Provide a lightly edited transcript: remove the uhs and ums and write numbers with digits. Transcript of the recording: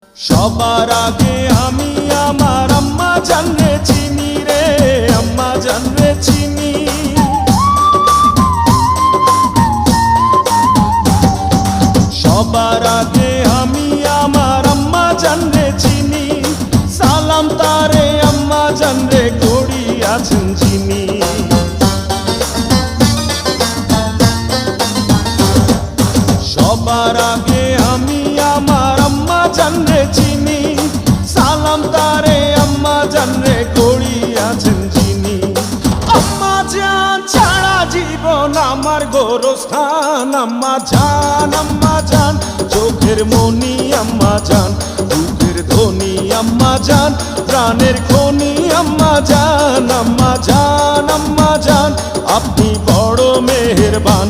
সবার আগে আমি আমার আম্মা জানরে চিনি রে, আম্মা জানরে চিনি। সবার আগে আমি আমার আম্মা জানরে চিনি, সালাম তারে আম্মা জানরে করিয়াছেন চিনি। সবার আগে আমি আমার আম্মা জানরে চিনি, সালাম তারে আম্মা জানরে করিয়াছেন চিনি। আম্মা জান ছাড়া জীবন আমার গোরস্থান, আম্মা জান চোখের মনি আম্মা জান, দুধের ধনী আম্মা জান, প্রাণের খনি আম্মা জান। আম্মা জান আপনি বড় মেহেরবান,